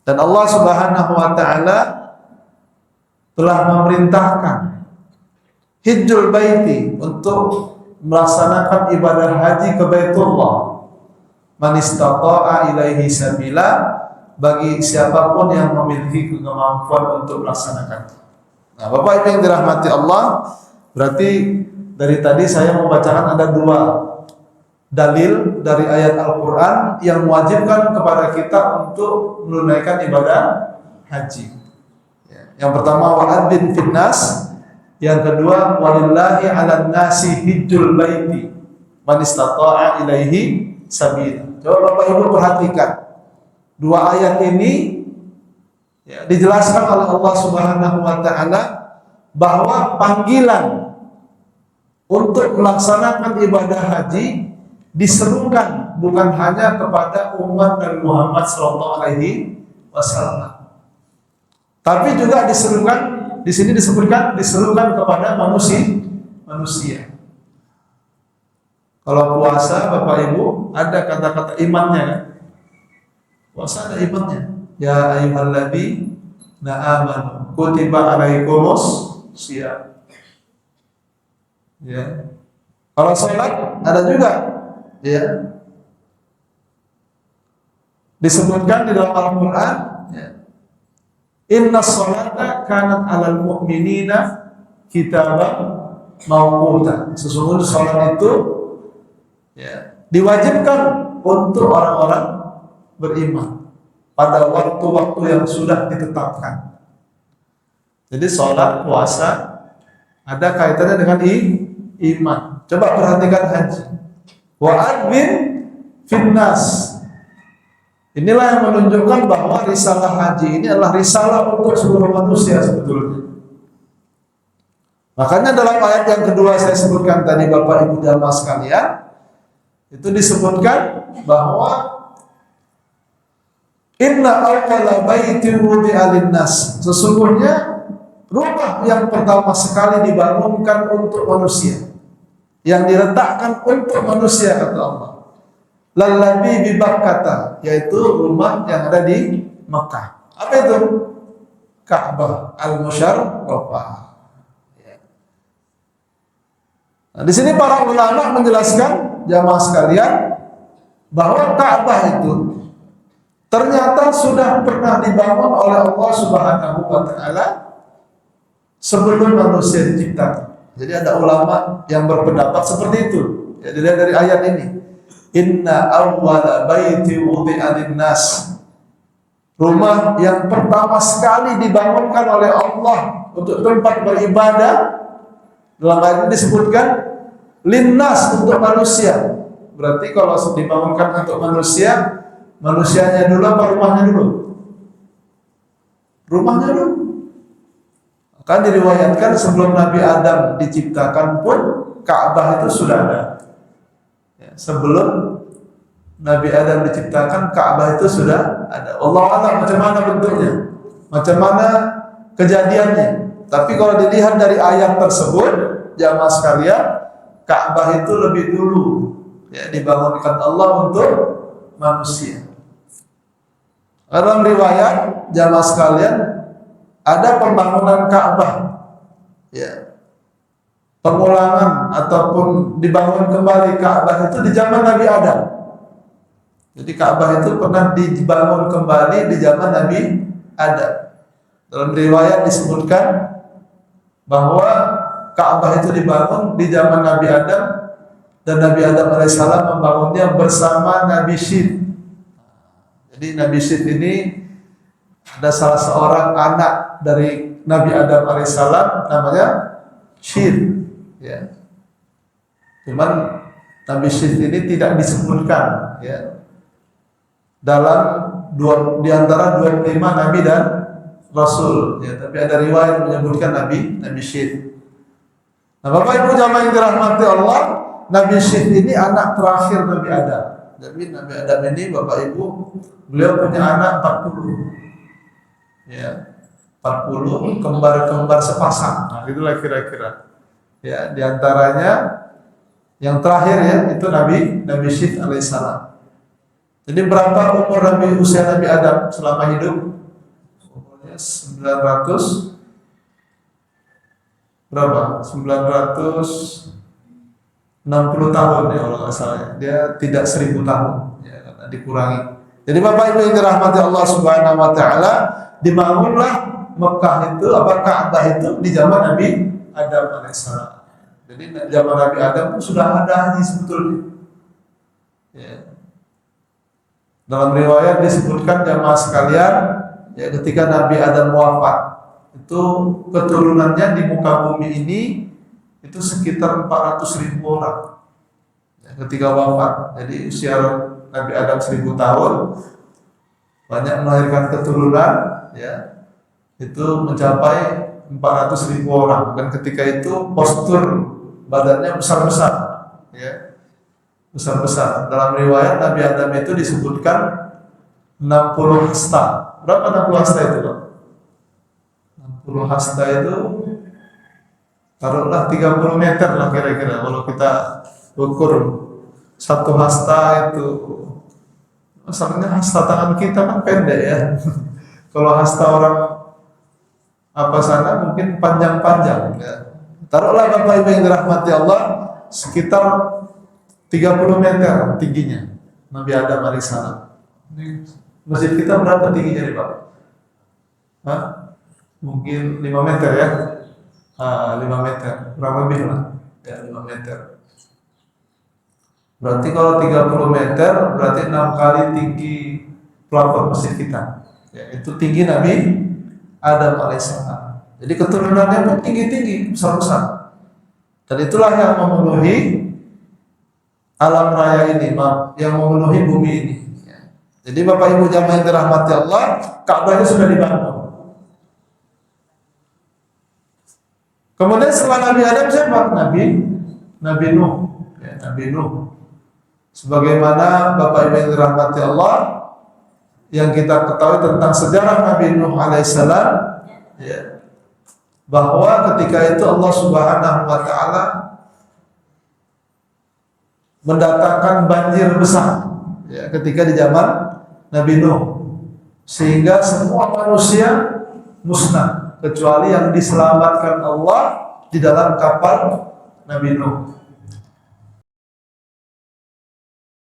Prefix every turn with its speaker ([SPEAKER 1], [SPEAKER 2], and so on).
[SPEAKER 1] Dan Allah Subhanahu wa taala telah memerintahkan hijjul baiti untuk melaksanakan ibadah haji ke Baitullah. Man istata'a ilaihi sabila, bagi siapapun yang memiliki kemampuan untuk melaksanakan. Nah, Bapak Ibu yang dirahmati Allah, berarti dari tadi saya membacakan ada dua dalil dari ayat Al-Quran yang mewajibkan kepada kita untuk menunaikan ibadah haji. Yang pertama wa'adzin finnas, yang kedua walillahi 'alan nasi hijjul baiti man istata'a ilaihi sabila. Coba Bapak Ibu perhatikan dua ayat ini dijelaskan oleh Allah Subhanahu wa taala bahwa panggilan untuk melaksanakan ibadah haji diserukan bukan hanya kepada umat Nabi Muhammad SAW, tapi juga diserukan, di sini disebutkan diserukan kepada manusia. Kalau puasa Bapak Ibu ada kata-kata imannya kan? Puasa ada imannya. Ya ayyuhalladzina amanu kutiba alaikumus shiyam. Ya. Kalau salat ada juga, ya. Disebutkan di dalam Al-Qur'an, ya. Innas sholata kanat 'alal mu'minina kitaban mawquta. Sesungguhnya salat itu diwajibkan untuk orang-orang beriman pada waktu-waktu yang sudah ditetapkan. Jadi sholat, puasa ada kaitannya dengan iman. Coba perhatikan haji. Wa'adzin finnas. Inilah yang menunjukkan bahwa risalah haji ini adalah risalah untuk seluruh manusia sebetulnya. Makanya dalam ayat yang kedua saya sebutkan tadi Bapak Ibu jamaah sekalian, itu disebutkan bahwa inna awwala baitin wudi'a lin-nas, sesungguhnya rumah yang pertama sekali dibangunkan untuk manusia, yang diletakkan untuk manusia kata Allah, lalladzi bi Bakkah, yaitu rumah yang ada di Mekah. Apa itu? Ka'bah al-Musyarrafah. Nah, di sini para ulama menjelaskan jamaah sekalian bahwa Ka'bah itu ternyata sudah pernah dibangun oleh Allah Subhanahu wa taala sebelum manusia diciptakan. Jadi ada ulama yang berpendapat seperti itu. Ya, dilihat dari ayat ini. Inna awwala baiti wudi'a lin-nas. Rumah yang pertama sekali dibangunkan oleh Allah untuk tempat beribadah, dalam ayat ini disebutkan linnas, untuk manusia. Berarti kalau dibangunkan untuk manusia, manusianya dulu apa rumahnya dulu? Rumahnya dulu. Kan diriwayatkan sebelum Nabi Adam diciptakan pun Ka'bah itu sudah ada. Ya, sebelum Nabi Adam diciptakan Ka'bah itu sudah ada. Allah a'lam macam mana bentuknya, macam mana kejadiannya. Tapi kalau dilihat dari ayat tersebut, jamaah sekalian, Ka'bah itu lebih dulu ya dibangunkan Allah untuk manusia. Dalam riwayat jamaah sekalian ada pembangunan Ka'bah, ya, pengulangan ataupun dibangun kembali Ka'bah itu di zaman Nabi Adam. Jadi Ka'bah itu pernah dibangun kembali di zaman Nabi Adam. Dalam riwayat disebutkan bahwa Ka'bah itu dibangun di zaman Nabi Adam, dan Nabi Adam alaihissalam membangunnya bersama Nabi Syith. Jadi Nabi Syith ini ada salah seorang anak dari Nabi Adam alaihissalam namanya Syith. Ya. Cuman Nabi Syith ini tidak disebutkan ya dalam di antara 25 Nabi dan Rasul. Ya, tapi ada riwayat menyebutkan Nabi Syith. Nah, Bapak Ibu jamaah yang dirahmati Allah, Nabi Syith ini anak terakhir Nabi Adam. Jadi Nabi Adam ini Bapak Ibu, beliau punya anak 40. Ya, 40 kembar-kembar sepasang. Nah, itulah kira-kira. Ya, di antaranya yang terakhir ya itu Nabi Syith alaihissalam. Jadi berapa umur usia Nabi Adam selama hidup? Umurnya 900 berapa? 960 tahun ya kalau nggak salah. Dia tidak 1000 tahun ya, karena dikurangi. Jadi Bapak Ibu yang dirahmati Allah Subhanahu wa taala, dibangunlah Mekah itu, Ka'bah itu di zaman Nabi Adam alaihissalam. Jadi zaman Nabi Adam itu sudah ada haji sebetulnya. Ya. Dalam riwayat disebutkan jamaah sekalian, ya ketika Nabi Adam wafat, itu keturunannya di muka bumi ini itu sekitar 400.000 orang. Ya, ketika wafat, jadi usia Nabi Adam 1000 tahun, banyak melahirkan keturunan, ya itu mencapai 400.000 orang. Dan ketika itu postur badannya besar-besar, ya besar-besar. Dalam riwayat Nabi Adam itu disebutkan 60 hasta. Berapa 60 hasta itu, Pak? 60 hasta itu taruhlah 30 meter lah kira-kira. Kalau kita ukur satu hasta itu, masalahnya hasta tangan kita kan pendek ya. Kalau hasta orang sana mungkin panjang-panjang ya. Taruhlah Bapak Ibu yang dirahmati Allah sekitar 30 meter tingginya Nabi Adam alaihissalam. Masjid kita berapa tingginya nih Pak? Hah? Mungkin 5 meter ya? 5 meter, kurang lebih lah ya, 5 meter. Berarti kalau 30 meter berarti 6 kali tinggi plafon masjid kita ya, itu tinggi Nabi Adam alaihissalam. Jadi keturunannya pun tinggi-tinggi, besar-besar. Dan itulah yang memenuhi alam raya ini, yang memenuhi bumi ini. Jadi Bapak Ibu jamaah yang dirahmati Allah, Ka'bahnya sudah dibangun. Kemudian setelah Nabi Adam siapa? Nabi Nuh. Ya, Nabi Nuh. Sebagaimana Bapak Ibu yang dirahmati Allah, yang kita ketahui tentang sejarah Nabi Nuh alaihissalam, ya, bahwa ketika itu Allah Subhanahu wa taala mendatangkan banjir besar ya, ketika di zaman Nabi Nuh, sehingga semua manusia musnah kecuali yang diselamatkan Allah di dalam kapal Nabi Nuh.